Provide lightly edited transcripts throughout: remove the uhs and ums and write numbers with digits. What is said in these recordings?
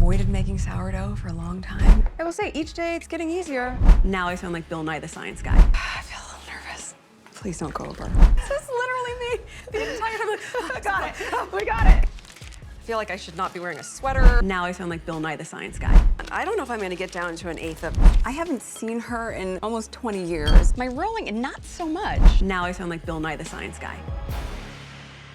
avoided making sourdough for a long time. I will say, each day it's getting easier. Now I sound like Bill Nye the Science Guy. I feel a little nervous. Please don't go over. This is literally me the entire time. I got it. We got it. I feel like I should not be wearing a sweater. Now I sound like Bill Nye the Science Guy. I don't know if I'm gonna get down to an eighth of. I haven't seen her in almost 20 years. My rolling, not so much. Now I sound like Bill Nye the Science Guy.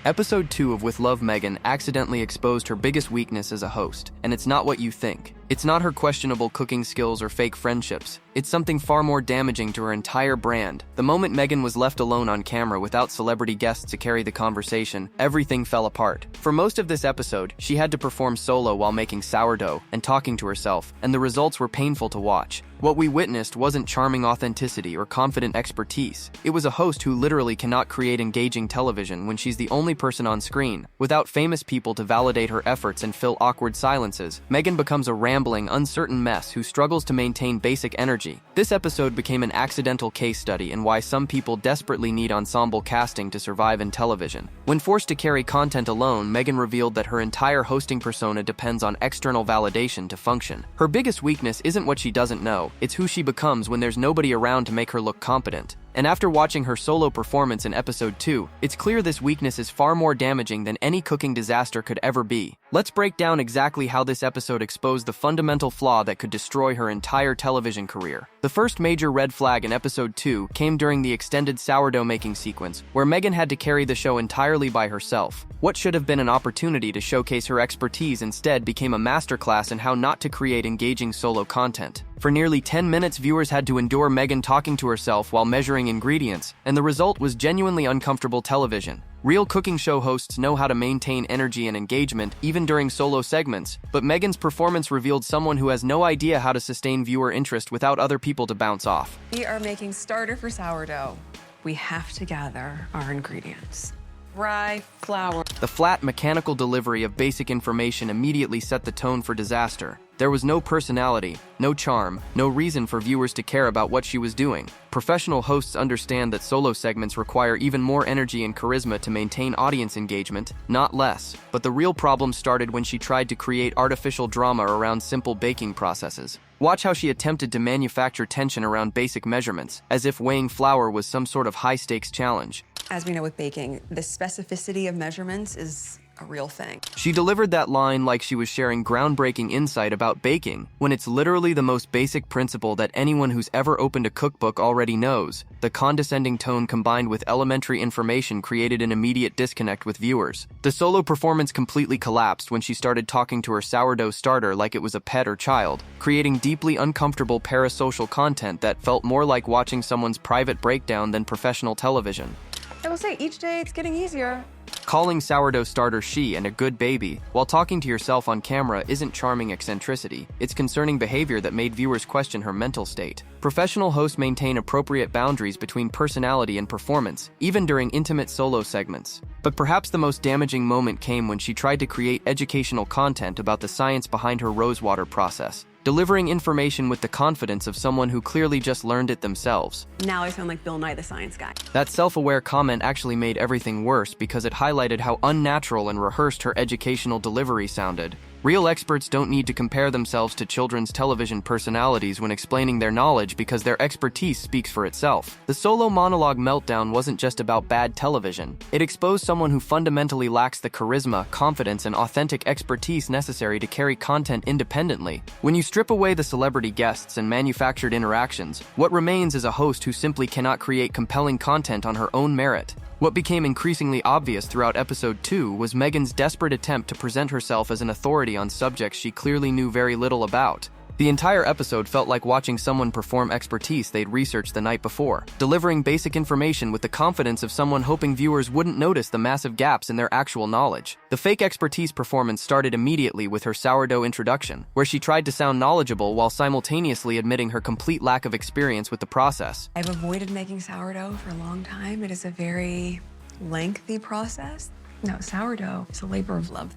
Episode 2 of With Love Meghan accidentally exposed her biggest weakness as a host, and it's not what you think. It's not her questionable cooking skills or fake friendships. It's something far more damaging to her entire brand. The moment Meghan was left alone on camera without celebrity guests to carry the conversation, everything fell apart. For most of this episode, she had to perform solo while making sourdough and talking to herself, and the results were painful to watch. What we witnessed wasn't charming authenticity or confident expertise. It was a host who literally cannot create engaging television when she's the only person on screen. Without famous people to validate her efforts and fill awkward silences, Meghan becomes a rambling, uncertain mess who struggles to maintain basic energy. This episode became an accidental case study in why some people desperately need ensemble casting to survive in television. When forced to carry content alone, Meghan revealed that her entire hosting persona depends on external validation to function. Her biggest weakness isn't what she doesn't know, it's who she becomes when there's nobody around to make her look competent. And after watching her solo performance in episode 2, it's clear this weakness is far more damaging than any cooking disaster could ever be. Let's break down exactly how this episode exposed the fundamental flaw that could destroy her entire television career. The first major red flag in episode 2 came during the extended sourdough making sequence, where Meghan had to carry the show entirely by herself. What should have been an opportunity to showcase her expertise instead became a masterclass in how not to create engaging solo content. For nearly 10 minutes, viewers had to endure Meghan talking to herself while measuring ingredients, and the result was genuinely uncomfortable television. Real cooking show hosts know how to maintain energy and engagement even during solo segments, but Meghan's performance revealed someone who has no idea how to sustain viewer interest without other people to bounce off. We are making starter for sourdough. We have to gather our ingredients. Rye, flour. The flat, mechanical delivery of basic information immediately set the tone for disaster. There was no personality, no charm, no reason for viewers to care about what she was doing. Professional hosts understand that solo segments require even more energy and charisma to maintain audience engagement, not less. But the real problem started when she tried to create artificial drama around simple baking processes. Watch how she attempted to manufacture tension around basic measurements, as if weighing flour was some sort of high-stakes challenge. As we know with baking, the specificity of measurements is a real thing. She delivered that line like she was sharing groundbreaking insight about baking, when it's literally the most basic principle that anyone who's ever opened a cookbook already knows. The condescending tone combined with elementary information created an immediate disconnect with viewers. The solo performance completely collapsed when she started talking to her sourdough starter like it was a pet or child, creating deeply uncomfortable parasocial content that felt more like watching someone's private breakdown than professional television. I will say, each day it's getting easier. Calling sourdough starter she and a good baby while talking to yourself on camera isn't charming eccentricity. It's concerning behavior that made viewers question her mental state. Professional hosts maintain appropriate boundaries between personality and performance, even during intimate solo segments. But perhaps the most damaging moment came when she tried to create educational content about the science behind her rosewater process, delivering information with the confidence of someone who clearly just learned it themselves. Now I sound like Bill Nye the Science Guy. That self-aware comment actually made everything worse because it highlighted how unnatural and rehearsed her educational delivery sounded. Real experts don't need to compare themselves to children's television personalities when explaining their knowledge because their expertise speaks for itself. The solo monologue meltdown wasn't just about bad television. It exposed someone who fundamentally lacks the charisma, confidence, and authentic expertise necessary to carry content independently. When you strip away the celebrity guests and manufactured interactions, what remains is a host who simply cannot create compelling content on her own merit. What became increasingly obvious throughout episode 2 was Meghan's desperate attempt to present herself as an authority on subjects she clearly knew very little about. The entire episode felt like watching someone perform expertise they'd researched the night before, delivering basic information with the confidence of someone hoping viewers wouldn't notice the massive gaps in their actual knowledge. The fake expertise performance started immediately with her sourdough introduction, where she tried to sound knowledgeable while simultaneously admitting her complete lack of experience with the process. I've avoided making sourdough for a long time. It is a very lengthy process. No, sourdough is a labor of love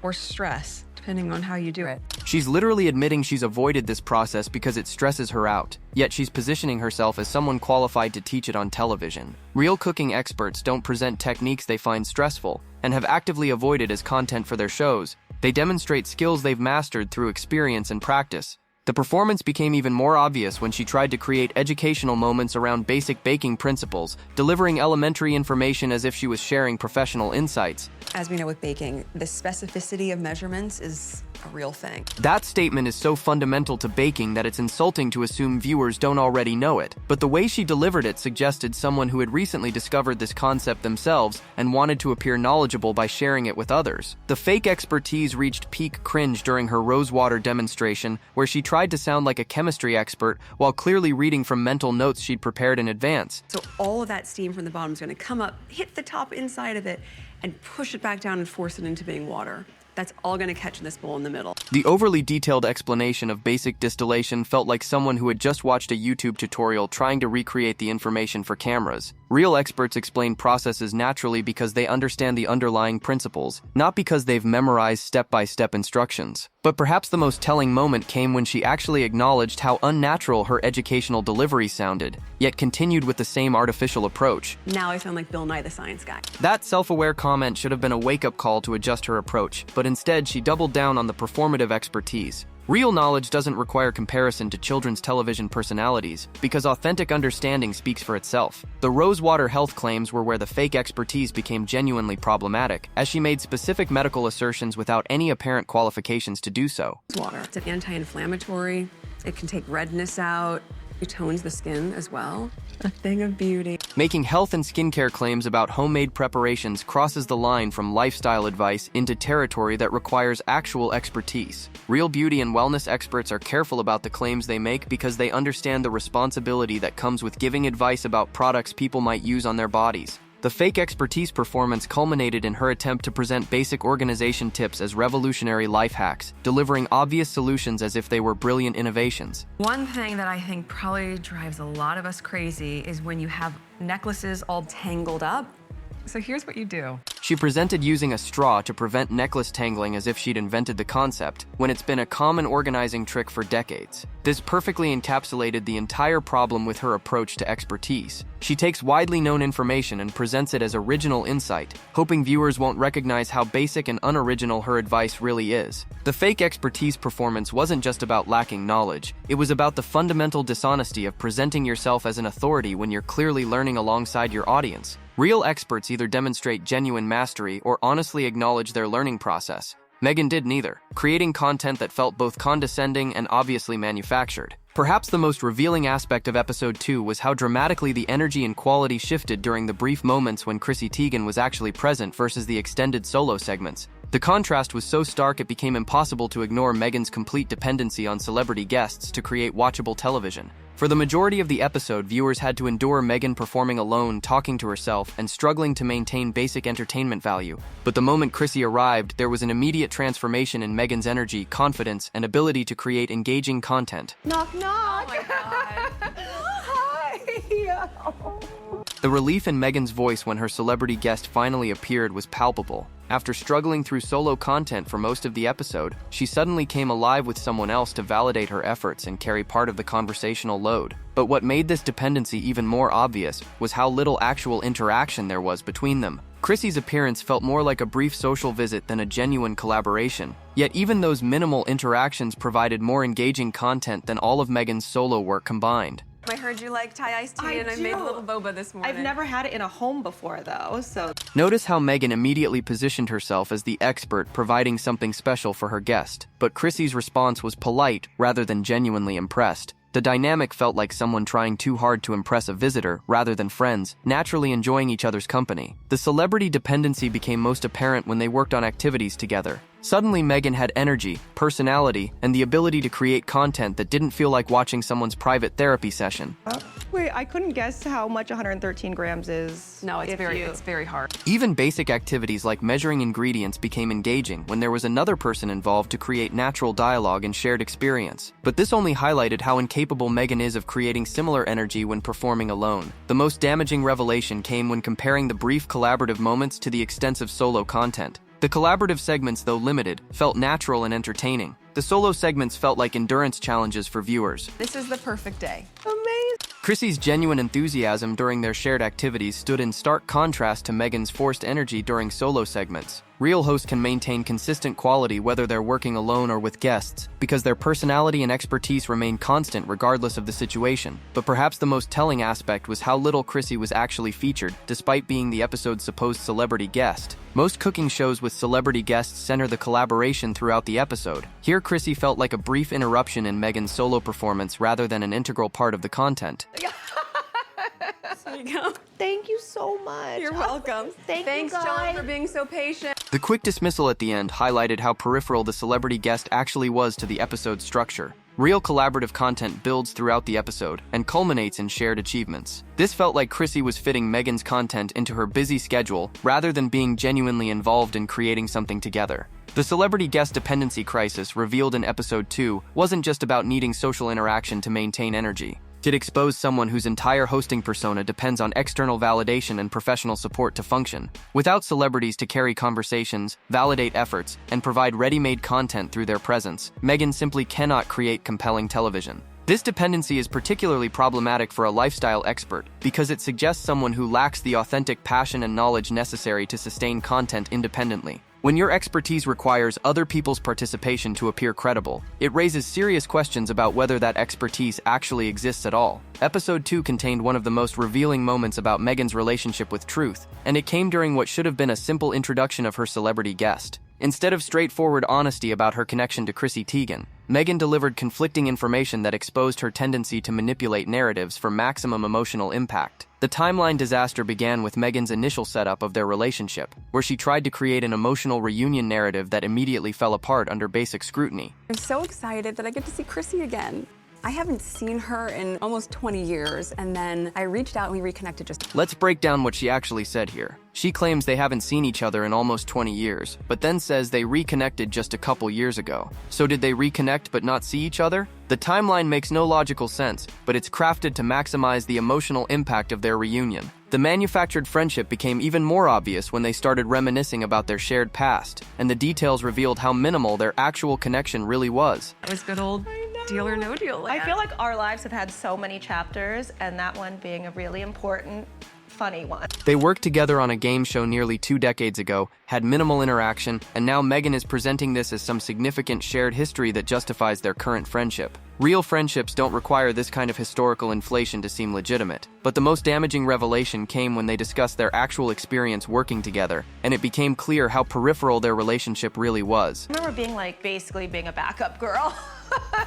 or stress, depending on how you do it. She's literally admitting she's avoided this process because it stresses her out, yet she's positioning herself as someone qualified to teach it on television. Real cooking experts don't present techniques they find stressful and have actively avoided as content for their shows. They demonstrate skills they've mastered through experience and practice. The performance became even more obvious when she tried to create educational moments around basic baking principles, delivering elementary information as if she was sharing professional insights. As we know with baking, the specificity of measurements is a real thing. That statement is so fundamental to baking that it's insulting to assume viewers don't already know it. But the way she delivered it suggested someone who had recently discovered this concept themselves and wanted to appear knowledgeable by sharing it with others. The fake expertise reached peak cringe during her rosewater demonstration, where she tried to sound like a chemistry expert while clearly reading from mental notes she'd prepared in advance. So all of that steam from the bottom is going to come up, hit the top inside of it, and push it back down and force it into being water. That's all going to catch in this bowl in the middle. The overly detailed explanation of basic distillation felt like someone who had just watched a YouTube tutorial trying to recreate the information for cameras. Real experts explain processes naturally because they understand the underlying principles, not because they've memorized step-by-step instructions. But perhaps the most telling moment came when she actually acknowledged how unnatural her educational delivery sounded, yet continued with the same artificial approach. Now I sound like Bill Nye the Science Guy. That self-aware comment should have been a wake-up call to adjust her approach, but instead she doubled down on the performative expertise. Real knowledge doesn't require comparison to children's television personalities, because authentic understanding speaks for itself. The rosewater health claims were where the fake expertise became genuinely problematic, as she made specific medical assertions without any apparent qualifications to do so. Water. It's an anti-inflammatory. It can take redness out. It tones the skin as well. A thing of beauty. Making health and skincare claims about homemade preparations crosses the line from lifestyle advice into territory that requires actual expertise. Real beauty and wellness experts are careful about the claims they make because they understand the responsibility that comes with giving advice about products people might use on their bodies. The fake expertise performance culminated in her attempt to present basic organization tips as revolutionary life hacks, delivering obvious solutions as if they were brilliant innovations. One thing that I think probably drives a lot of us crazy is when you have necklaces all tangled up. So here's what you do. She presented using a straw to prevent necklace tangling as if she'd invented the concept, when it's been a common organizing trick for decades. This perfectly encapsulated the entire problem with her approach to expertise. She takes widely known information and presents it as original insight, hoping viewers won't recognize how basic and unoriginal her advice really is. The fake expertise performance wasn't just about lacking knowledge, it was about the fundamental dishonesty of presenting yourself as an authority when you're clearly learning alongside your audience. Real experts either demonstrate genuine mastery or honestly acknowledge their learning process. Meghan did neither, creating content that felt both condescending and obviously manufactured. Perhaps the most revealing aspect of episode 2 was how dramatically the energy and quality shifted during the brief moments when Chrissy Teigen was actually present versus the extended solo segments. The contrast was so stark it became impossible to ignore Meghan's complete dependency on celebrity guests to create watchable television. For the majority of the episode, viewers had to endure Meghan performing alone, talking to herself, and struggling to maintain basic entertainment value. But the moment Chrissy arrived, there was an immediate transformation in Meghan's energy, confidence, and ability to create engaging content. Knock, knock. Oh my God. Hi. The relief in Meghan's voice when her celebrity guest finally appeared was palpable. After struggling through solo content for most of the episode, she suddenly came alive with someone else to validate her efforts and carry part of the conversational load. But what made this dependency even more obvious was how little actual interaction there was between them. Chrissy's appearance felt more like a brief social visit than a genuine collaboration. Yet even those minimal interactions provided more engaging content than all of Meghan's solo work combined. I heard you like Thai iced tea, and I made a little boba this morning. I've never had it in a home before, though, so... Notice how Meghan immediately positioned herself as the expert, providing something special for her guest. But Chrissy's response was polite rather than genuinely impressed. The dynamic felt like someone trying too hard to impress a visitor rather than friends, naturally enjoying each other's company. The celebrity dependency became most apparent when they worked on activities together. Suddenly, Meghan had energy, personality, and the ability to create content that didn't feel like watching someone's private therapy session. Wait, I couldn't guess how much 113 grams is. No, it's very hard. Even basic activities like measuring ingredients became engaging when there was another person involved to create natural dialogue and shared experience. But this only highlighted how incapable Meghan is of creating similar energy when performing alone. The most damaging revelation came when comparing the brief collaborative moments to the extensive solo content. The collaborative segments, though limited, felt natural and entertaining. The solo segments felt like endurance challenges for viewers. This is the perfect day. Amazing. Chrissy's genuine enthusiasm during their shared activities stood in stark contrast to Meghan's forced energy during solo segments. Real hosts can maintain consistent quality whether they're working alone or with guests, because their personality and expertise remain constant regardless of the situation. But perhaps the most telling aspect was how little Chrissy was actually featured, despite being the episode's supposed celebrity guest. Most cooking shows with celebrity guests center the collaboration throughout the episode. Here, Chrissy felt like a brief interruption in Meghan's solo performance rather than an integral part of the content. There you go. Thank you so much. You're welcome. Thanks, John, for being so patient. The quick dismissal at the end highlighted how peripheral the celebrity guest actually was to the episode's structure. Real collaborative content builds throughout the episode and culminates in shared achievements. This felt like Chrissy was fitting Meghan's content into her busy schedule rather than being genuinely involved in creating something together. The celebrity guest dependency crisis revealed in episode 2 wasn't just about needing social interaction to maintain energy. It exposed someone whose entire hosting persona depends on external validation and professional support to function. Without celebrities to carry conversations, validate efforts, and provide ready-made content through their presence, Meghan simply cannot create compelling television. This dependency is particularly problematic for a lifestyle expert because it suggests someone who lacks the authentic passion and knowledge necessary to sustain content independently. When your expertise requires other people's participation to appear credible, it raises serious questions about whether that expertise actually exists at all. Episode 2 contained one of the most revealing moments about Meghan's relationship with Truth, and it came during what should have been a simple introduction of her celebrity guest. Instead of straightforward honesty about her connection to Chrissy Teigen, Meghan delivered conflicting information that exposed her tendency to manipulate narratives for maximum emotional impact. The timeline disaster began with Meghan's initial setup of their relationship, where she tried to create an emotional reunion narrative that immediately fell apart under basic scrutiny. I'm so excited that I get to see Chrissy again. I haven't seen her in almost 20 years, and then I reached out and we reconnected just... Let's break down what she actually said here. She claims they haven't seen each other in almost 20 years, but then says they reconnected just a couple years ago. So did they reconnect but not see each other? The timeline makes no logical sense, but it's crafted to maximize the emotional impact of their reunion. The manufactured friendship became even more obvious when they started reminiscing about their shared past, and the details revealed how minimal their actual connection really was. It was good old deal or no deal. I feel like our lives have had so many chapters, and that one being a really important, funny one. They worked together on a game show nearly 2 decades ago, had minimal interaction, and now Meghan is presenting this as some significant shared history that justifies their current friendship. Real friendships don't require this kind of historical inflation to seem legitimate, but the most damaging revelation came when they discussed their actual experience working together, and it became clear how peripheral their relationship really was. I remember being like, basically being a backup girl.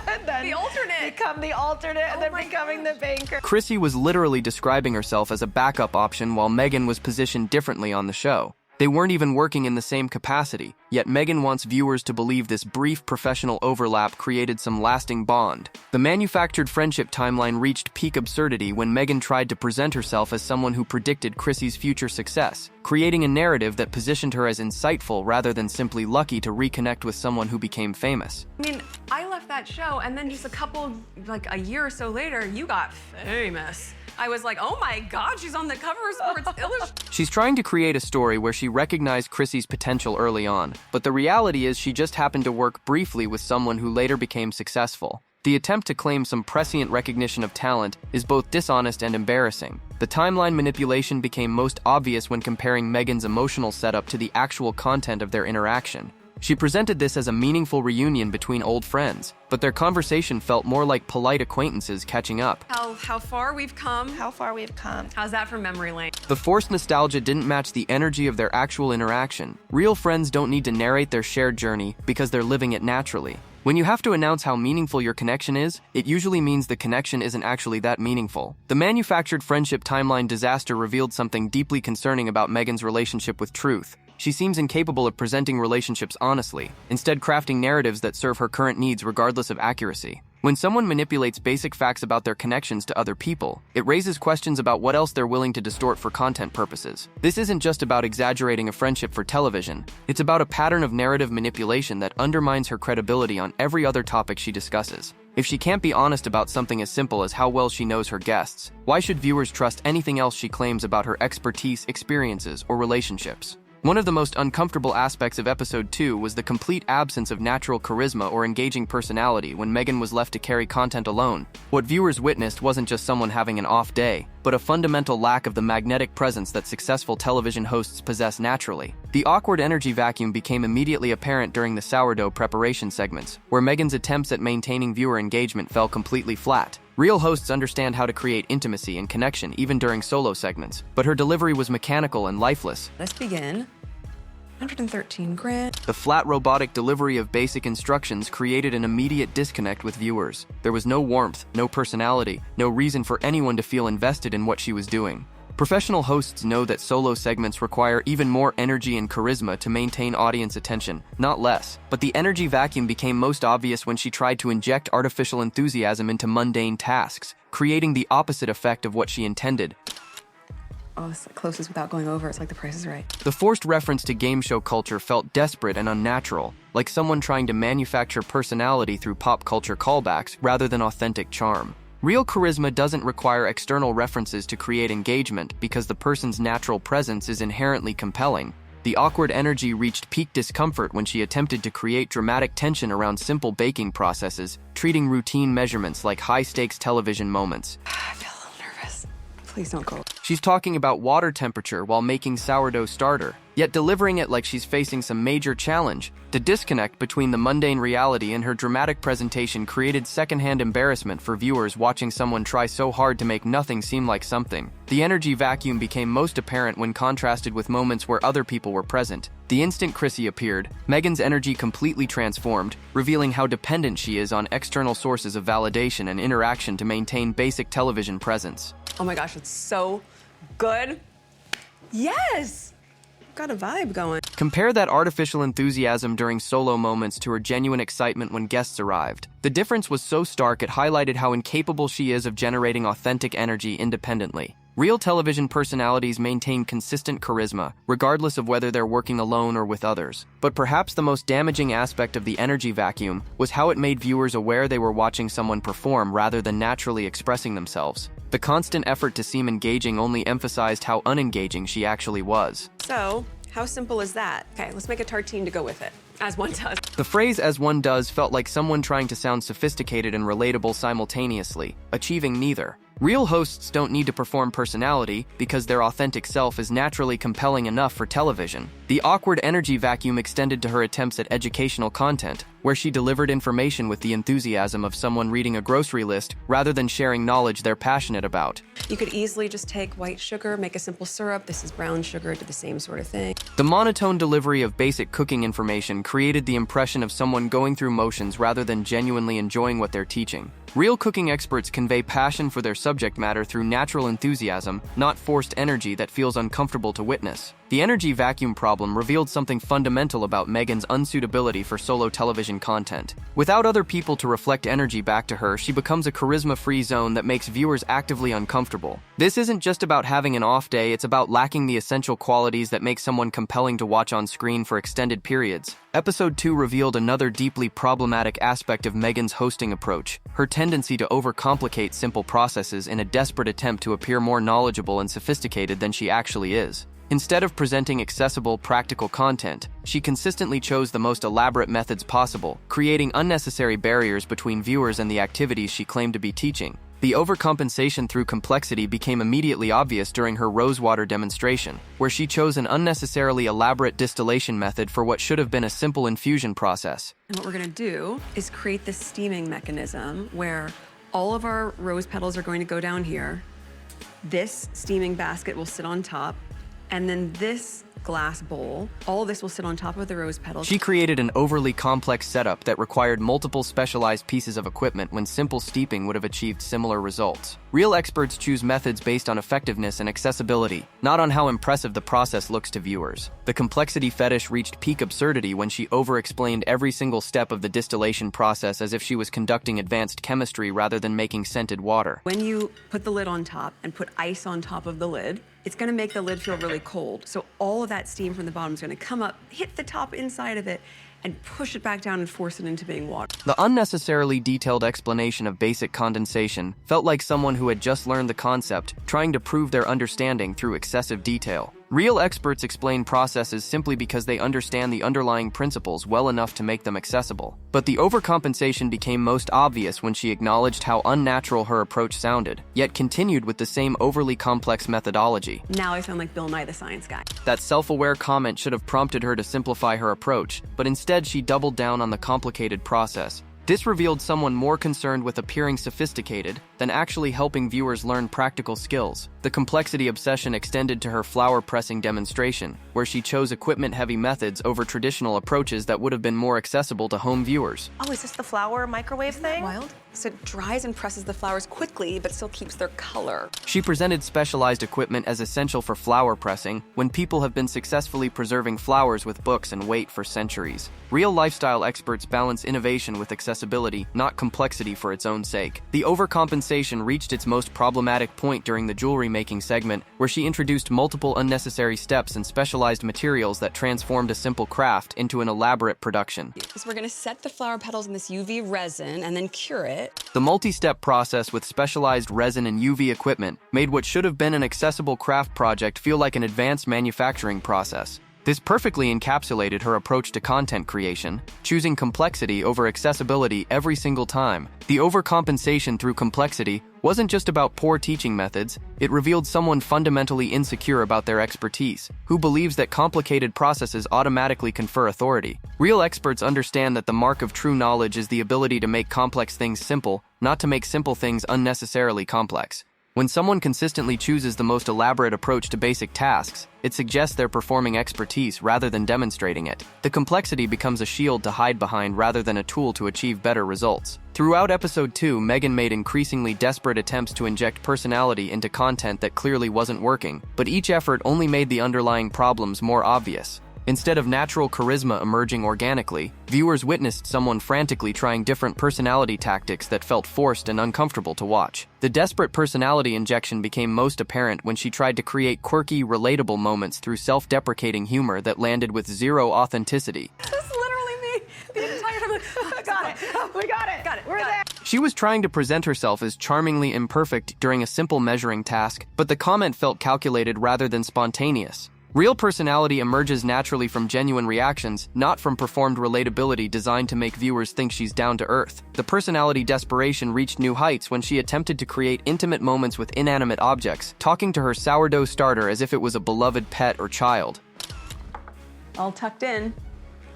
And then the alternate. Become the alternate, and then becoming the banker. Chrissy was literally describing herself as a backup option while Meghan was positioned differently on the show. They weren't even working in the same capacity, yet Meghan wants viewers to believe this brief professional overlap created some lasting bond. The manufactured friendship timeline reached peak absurdity when Meghan tried to present herself as someone who predicted Chrissy's future success, creating a narrative that positioned her as insightful rather than simply lucky to reconnect with someone who became famous. I mean, I left that show, and then just a year or so later, you got famous. I was like, oh my God, she's on the cover of Sports Illustrated. She's trying to create a story where she recognized Chrissy's potential early on, but the reality is she just happened to work briefly with someone who later became successful. The attempt to claim some prescient recognition of talent is both dishonest and embarrassing. The timeline manipulation became most obvious when comparing Meghan's emotional setup to the actual content of their interaction. She presented this as a meaningful reunion between old friends, but their conversation felt more like polite acquaintances catching up. How far we've come. How far we've come. How's that for memory lane? The forced nostalgia didn't match the energy of their actual interaction. Real friends don't need to narrate their shared journey because they're living it naturally. When you have to announce how meaningful your connection is, it usually means the connection isn't actually that meaningful. The manufactured friendship timeline disaster revealed something deeply concerning about Meghan's relationship with Truth. She seems incapable of presenting relationships honestly, instead crafting narratives that serve her current needs regardless of accuracy. When someone manipulates basic facts about their connections to other people, it raises questions about what else they're willing to distort for content purposes. This isn't just about exaggerating a friendship for television, it's about a pattern of narrative manipulation that undermines her credibility on every other topic she discusses. If she can't be honest about something as simple as how well she knows her guests, why should viewers trust anything else she claims about her expertise, experiences, or relationships? One of the most uncomfortable aspects of episode 2 was the complete absence of natural charisma or engaging personality when Meghan was left to carry content alone. What viewers witnessed wasn't just someone having an off day, but a fundamental lack of the magnetic presence that successful television hosts possess naturally. The awkward energy vacuum became immediately apparent during the sourdough preparation segments, where Meghan's attempts at maintaining viewer engagement fell completely flat. Real hosts understand how to create intimacy and connection even during solo segments, but her delivery was mechanical and lifeless. Let's begin. 113 grand. The flat robotic delivery of basic instructions created an immediate disconnect with viewers. There was no warmth, no personality, no reason for anyone to feel invested in what she was doing. Professional hosts know that solo segments require even more energy and charisma to maintain audience attention, not less. But the energy vacuum became most obvious when she tried to inject artificial enthusiasm into mundane tasks, creating the opposite effect of what she intended. Oh, it's the closest without going over. It's like The Price is Right. The forced reference to game show culture felt desperate and unnatural, like someone trying to manufacture personality through pop culture callbacks rather than authentic charm. Real charisma doesn't require external references to create engagement because the person's natural presence is inherently compelling. The awkward energy reached peak discomfort when she attempted to create dramatic tension around simple baking processes, treating routine measurements like high-stakes television moments. I feel a little nervous. Please don't go. She's talking about water temperature while making sourdough starter, yet delivering it like she's facing some major challenge. The disconnect between the mundane reality and her dramatic presentation created secondhand embarrassment for viewers watching someone try so hard to make nothing seem like something. The energy vacuum became most apparent when contrasted with moments where other people were present. The instant Chrissy appeared, Meghan's energy completely transformed, revealing how dependent she is on external sources of validation and interaction to maintain basic television presence. Oh my gosh, it's so good. Yes! Got a vibe going. Compare that artificial enthusiasm during solo moments to her genuine excitement when guests arrived. The difference was so stark it highlighted how incapable she is of generating authentic energy independently. Real television personalities maintain consistent charisma, regardless of whether they're working alone or with others. But perhaps the most damaging aspect of the energy vacuum was how it made viewers aware they were watching someone perform rather than naturally expressing themselves. The constant effort to seem engaging only emphasized how unengaging she actually was. So, how simple is that? Okay, let's make a tartine to go with it, as one does. The phrase "as one does" felt like someone trying to sound sophisticated and relatable simultaneously, achieving neither. Real hosts don't need to perform personality because their authentic self is naturally compelling enough for television. The awkward energy vacuum extended to her attempts at educational content, where she delivered information with the enthusiasm of someone reading a grocery list rather than sharing knowledge they're passionate about. You could easily just take white sugar, make a simple syrup. This is brown sugar, do the same sort of thing. The monotone delivery of basic cooking information created the impression of someone going through motions rather than genuinely enjoying what they're teaching. Real cooking experts convey passion for their subject matter through natural enthusiasm, not forced energy that feels uncomfortable to witness. The energy vacuum problem revealed something fundamental about Meghan's unsuitability for solo television content. Without other people to reflect energy back to her, she becomes a charisma-free zone that makes viewers actively uncomfortable. This isn't just about having an off day, it's about lacking the essential qualities that make someone compelling to watch on screen for extended periods. Episode 2 revealed another deeply problematic aspect of Meghan's hosting approach, her tendency to overcomplicate simple processes in a desperate attempt to appear more knowledgeable and sophisticated than she actually is. Instead of presenting accessible, practical content, she consistently chose the most elaborate methods possible, creating unnecessary barriers between viewers and the activities she claimed to be teaching. The overcompensation through complexity became immediately obvious during her rosewater demonstration, where she chose an unnecessarily elaborate distillation method for what should have been a simple infusion process. And what we're gonna do is create this steaming mechanism where all of our rose petals are going to go down here. This steaming basket will sit on top, and then this glass bowl, all of this will sit on top of the rose petals. She created an overly complex setup that required multiple specialized pieces of equipment when simple steeping would have achieved similar results. Real experts choose methods based on effectiveness and accessibility, not on how impressive the process looks to viewers. The complexity fetish reached peak absurdity when she over-explained every single step of the distillation process as if she was conducting advanced chemistry rather than making scented water. When you put the lid on top and put ice on top of the lid, it's gonna make the lid feel really cold. So all of that steam from the bottom is gonna come up, hit the top inside of it, and push it back down and force it into being water. The unnecessarily detailed explanation of basic condensation felt like someone who had just learned the concept, trying to prove their understanding through excessive detail. Real experts explain processes simply because they understand the underlying principles well enough to make them accessible. But the overcompensation became most obvious when she acknowledged how unnatural her approach sounded, yet continued with the same overly complex methodology. Now I sound like Bill Nye the Science Guy. That self-aware comment should have prompted her to simplify her approach, but instead she doubled down on the complicated process. This revealed someone more concerned with appearing sophisticated than actually helping viewers learn practical skills. The complexity obsession extended to her flour pressing demonstration, where she chose equipment-heavy methods over traditional approaches that would have been more accessible to home viewers. Oh, is this the flour microwave thing? Wild. So it dries and presses the flowers quickly, but still keeps their color. She presented specialized equipment as essential for flour pressing when people have been successfully preserving flowers with books and weight for centuries. Real lifestyle experts balance innovation with accessibility, not complexity for its own sake. The overcompensation reached its most problematic point during the jewelry making segment, where she introduced multiple unnecessary steps and specialized materials that transformed a simple craft into an elaborate production. So we're gonna set the flower petals in this UV resin and then cure it. The multi-step process with specialized resin and UV equipment made what should have been an accessible craft project feel like an advanced manufacturing process. This perfectly encapsulated her approach to content creation, choosing complexity over accessibility every single time. The overcompensation through complexity wasn't just about poor teaching methods, it revealed someone fundamentally insecure about their expertise, who believes that complicated processes automatically confer authority. Real experts understand that the mark of true knowledge is the ability to make complex things simple, not to make simple things unnecessarily complex. When someone consistently chooses the most elaborate approach to basic tasks, it suggests they're performing expertise rather than demonstrating it. The complexity becomes a shield to hide behind rather than a tool to achieve better results. Throughout episode 2, Meghan made increasingly desperate attempts to inject personality into content that clearly wasn't working, but each effort only made the underlying problems more obvious. Instead of natural charisma emerging organically, viewers witnessed someone frantically trying different personality tactics that felt forced and uncomfortable to watch. The desperate personality injection became most apparent when she tried to create quirky, relatable moments through self-deprecating humor that landed with zero authenticity. This is literally me. The entire time, like, got it. We got it. Got it. We're there. She was trying to present herself as charmingly imperfect during a simple measuring task, but the comment felt calculated rather than spontaneous. Real personality emerges naturally from genuine reactions, not from performed relatability designed to make viewers think she's down to earth. The personality desperation reached new heights when she attempted to create intimate moments with inanimate objects, talking to her sourdough starter as if it was a beloved pet or child. All tucked in.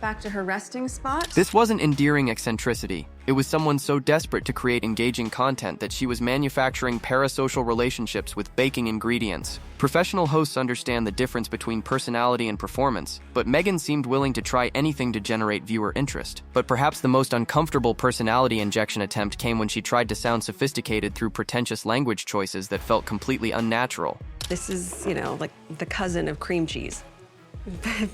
Back to her resting spot. This wasn't endearing eccentricity. It was someone so desperate to create engaging content that she was manufacturing parasocial relationships with baking ingredients. Professional hosts understand the difference between personality and performance, but Meghan seemed willing to try anything to generate viewer interest. But perhaps the most uncomfortable personality injection attempt came when she tried to sound sophisticated through pretentious language choices that felt completely unnatural. This is, like the cousin of cream cheese.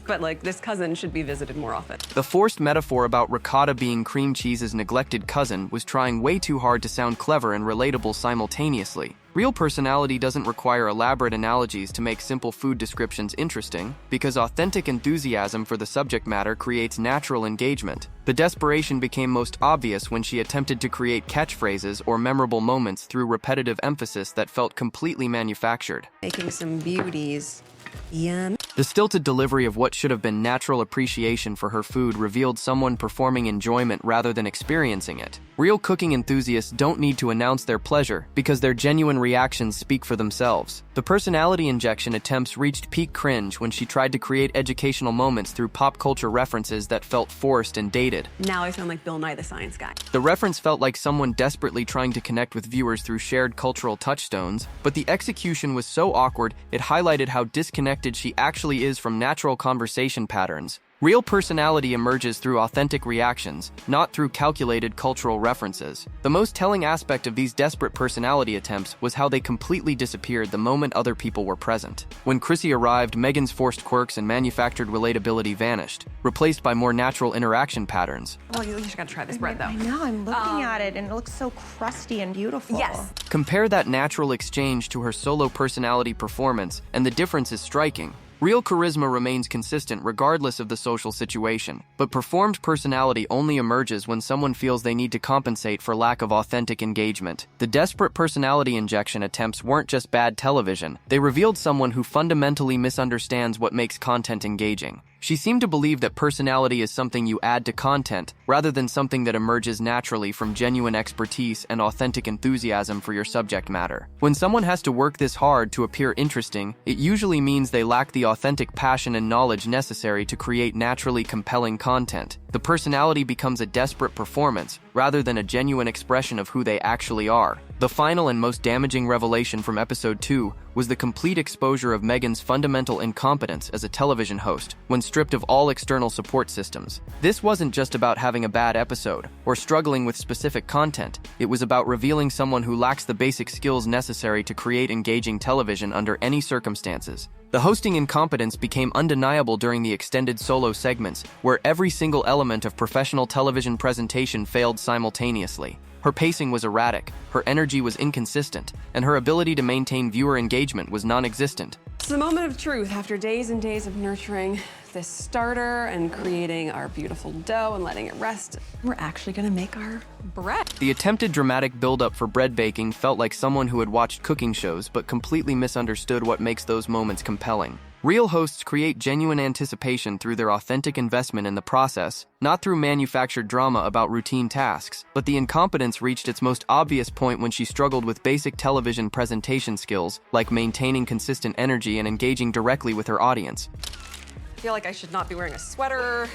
But like, this cousin should be visited more often. The forced metaphor about ricotta being cream cheese's neglected cousin was trying way too hard to sound clever and relatable simultaneously. Real personality doesn't require elaborate analogies to make simple food descriptions interesting, because authentic enthusiasm for the subject matter creates natural engagement. The desperation became most obvious when she attempted to create catchphrases or memorable moments through repetitive emphasis that felt completely manufactured. Making some beauties. Yum. The stilted delivery of what should have been natural appreciation for her food revealed someone performing enjoyment rather than experiencing it. Real cooking enthusiasts don't need to announce their pleasure because their genuine reactions speak for themselves. The personality injection attempts reached peak cringe when she tried to create educational moments through pop culture references that felt forced and dated. Now I sound like Bill Nye the Science Guy. The reference felt like someone desperately trying to connect with viewers through shared cultural touchstones, but the execution was so awkward it highlighted how disconnected she actually is from natural conversation patterns. Real personality emerges through authentic reactions, not through calculated cultural references. The most telling aspect of these desperate personality attempts was how they completely disappeared the moment other people were present. When Chrissy arrived, Meghan's forced quirks and manufactured relatability vanished, replaced by more natural interaction patterns. Oh, you just gotta try this bread, though. I know, I'm looking at it, and it looks so crusty and beautiful. Yes. Compare that natural exchange to her solo personality performance, and the difference is striking. Real charisma remains consistent regardless of the social situation, but performed personality only emerges when someone feels they need to compensate for lack of authentic engagement. The desperate personality injection attempts weren't just bad television, they revealed someone who fundamentally misunderstands what makes content engaging. She seemed to believe that personality is something you add to content, rather than something that emerges naturally from genuine expertise and authentic enthusiasm for your subject matter. When someone has to work this hard to appear interesting, it usually means they lack the authentic passion and knowledge necessary to create naturally compelling content. The personality becomes a desperate performance, rather than a genuine expression of who they actually are. The final and most damaging revelation from episode 2 was the complete exposure of Meghan's fundamental incompetence as a television host, when stripped of all external support systems. This wasn't just about having a bad episode, or struggling with specific content. It was about revealing someone who lacks the basic skills necessary to create engaging television under any circumstances. The hosting incompetence became undeniable during the extended solo segments, where every single element of professional television presentation failed simultaneously. Her pacing was erratic, her energy was inconsistent, and her ability to maintain viewer engagement was non-existent. It's the moment of truth after days and days of nurturing this starter and creating our beautiful dough and letting it rest. We're actually gonna make our bread. The attempted dramatic build-up for bread baking felt like someone who had watched cooking shows but completely misunderstood what makes those moments compelling. Real hosts create genuine anticipation through their authentic investment in the process, not through manufactured drama about routine tasks. But the incompetence reached its most obvious point when she struggled with basic television presentation skills, like maintaining consistent energy and engaging directly with her audience. I feel like I should not be wearing a sweater.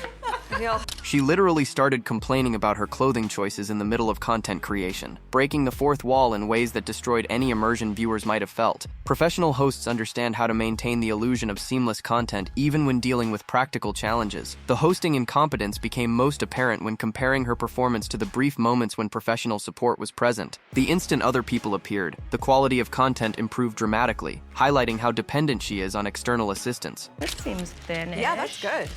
She literally started complaining about her clothing choices in the middle of content creation, breaking the fourth wall in ways that destroyed any immersion viewers might have felt. Professional hosts understand how to maintain the illusion of seamless content even when dealing with practical challenges. The hosting incompetence became most apparent when comparing her performance to the brief moments when professional support was present. The instant other people appeared, the quality of content improved dramatically, highlighting how dependent she is on external assistance. This seems thin-ish. Yeah, that's good.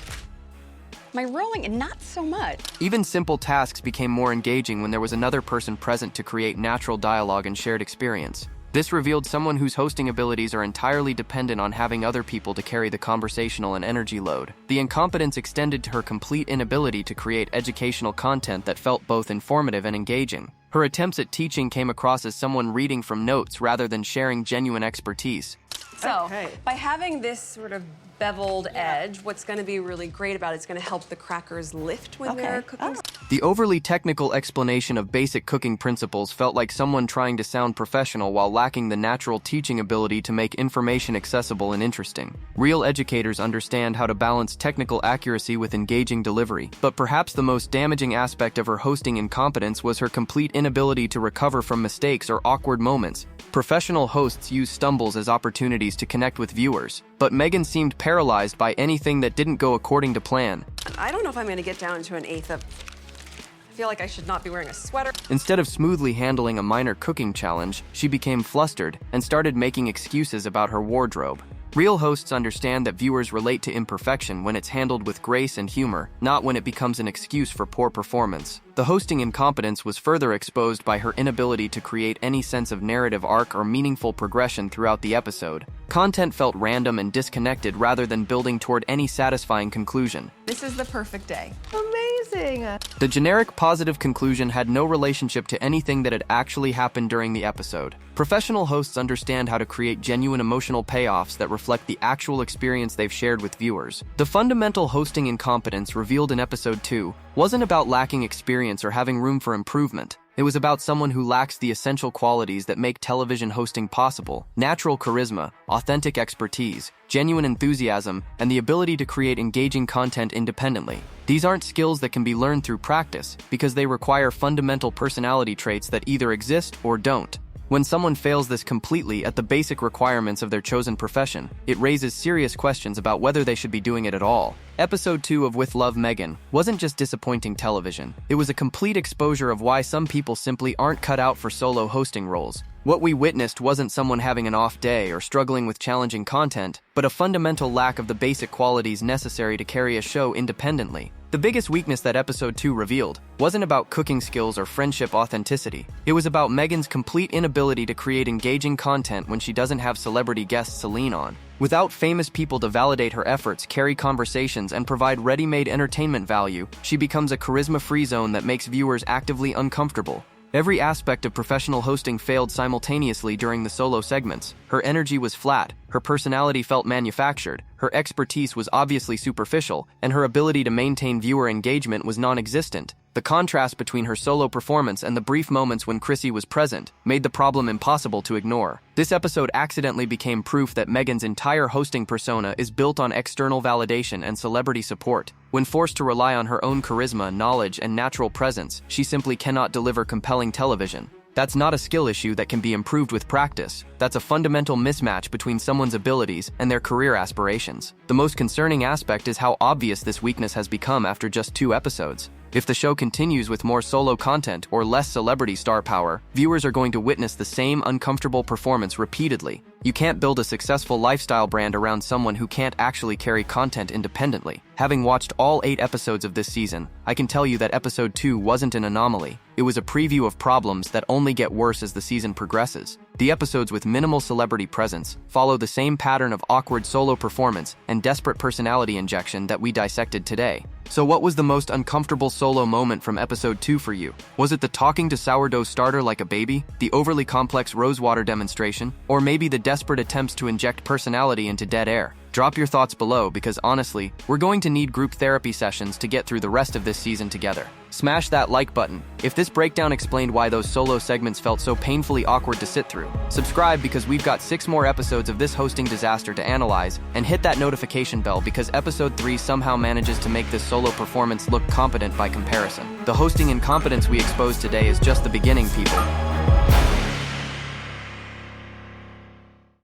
My rolling, and not so much. Even simple tasks became more engaging when there was another person present to create natural dialogue and shared experience. This revealed someone whose hosting abilities are entirely dependent on having other people to carry the conversational and energy load. The incompetence extended to her complete inability to create educational content that felt both informative and engaging. Her attempts at teaching came across as someone reading from notes rather than sharing genuine expertise. So, by having this sort of beveled edge, what's going to be really great about it's going to help the crackers lift when they're cooking. The overly technical explanation of basic cooking principles felt like someone trying to sound professional while lacking the natural teaching ability to make information accessible and interesting. Real educators understand how to balance technical accuracy with engaging delivery, but perhaps the most damaging aspect of her hosting incompetence was her complete inability to recover from mistakes or awkward moments. Professional hosts use stumbles as opportunities to connect with viewers, but Meghan seemed paralyzed by anything that didn't go according to plan. I don't know if I'm going to get down to an eighth of... I feel like I should not be wearing a sweater. Instead of smoothly handling a minor cooking challenge, she became flustered and started making excuses about her wardrobe. Real hosts understand that viewers relate to imperfection when it's handled with grace and humor, not when it becomes an excuse for poor performance. The hosting incompetence was further exposed by her inability to create any sense of narrative arc or meaningful progression throughout the episode. Content felt random and disconnected rather than building toward any satisfying conclusion. This is the perfect day. Amazing. The generic positive conclusion had no relationship to anything that had actually happened during the episode. Professional hosts understand how to create genuine emotional payoffs that reflect the actual experience they've shared with viewers. The fundamental hosting incompetence revealed in episode 2 wasn't about lacking experience or having room for improvement. It was about someone who lacks the essential qualities that make television hosting possible: natural charisma, authentic expertise, genuine enthusiasm, and the ability to create engaging content independently. These aren't skills that can be learned through practice, because they require fundamental personality traits that either exist or don't. When someone fails this completely at the basic requirements of their chosen profession, it raises serious questions about whether they should be doing it at all. Episode 2 of With Love Meghan wasn't just disappointing television. It was a complete exposure of why some people simply aren't cut out for solo hosting roles. What we witnessed wasn't someone having an off day or struggling with challenging content, but a fundamental lack of the basic qualities necessary to carry a show independently. The biggest weakness that episode 2 revealed wasn't about cooking skills or friendship authenticity. It was about Meghan's complete inability to create engaging content when she doesn't have celebrity guests to lean on. Without famous people to validate her efforts, carry conversations, and provide ready-made entertainment value, she becomes a charisma-free zone that makes viewers actively uncomfortable. Every aspect of professional hosting failed simultaneously during the solo segments. Her energy was flat, her personality felt manufactured, her expertise was obviously superficial, and her ability to maintain viewer engagement was non-existent. The contrast between her solo performance and the brief moments when Chrissy was present made the problem impossible to ignore. This episode accidentally became proof that Meghan's entire hosting persona is built on external validation and celebrity support. When forced to rely on her own charisma, knowledge, and natural presence, she simply cannot deliver compelling television. That's not a skill issue that can be improved with practice. That's a fundamental mismatch between someone's abilities and their career aspirations. The most concerning aspect is how obvious this weakness has become after just 2 episodes. If the show continues with more solo content or less celebrity star power, viewers are going to witness the same uncomfortable performance repeatedly. You can't build a successful lifestyle brand around someone who can't actually carry content independently. Having watched all 8 episodes of this season, I can tell you that episode 2 wasn't an anomaly. It was a preview of problems that only get worse as the season progresses. The episodes with minimal celebrity presence follow the same pattern of awkward solo performance and desperate personality injection that we dissected today. So what was the most uncomfortable solo moment from episode 2 for you? Was it the talking to sourdough starter like a baby, the overly complex rosewater demonstration, or maybe the desperate attempts to inject personality into dead air? Drop your thoughts below because honestly, we're going to need group therapy sessions to get through the rest of this season together. Smash that like button if this breakdown explained why those solo segments felt so painfully awkward to sit through. Subscribe because we've got 6 more episodes of this hosting disaster to analyze, and hit that notification bell because episode 3 somehow manages to make this solo performance look competent by comparison. The hosting incompetence we exposed today is just the beginning, people.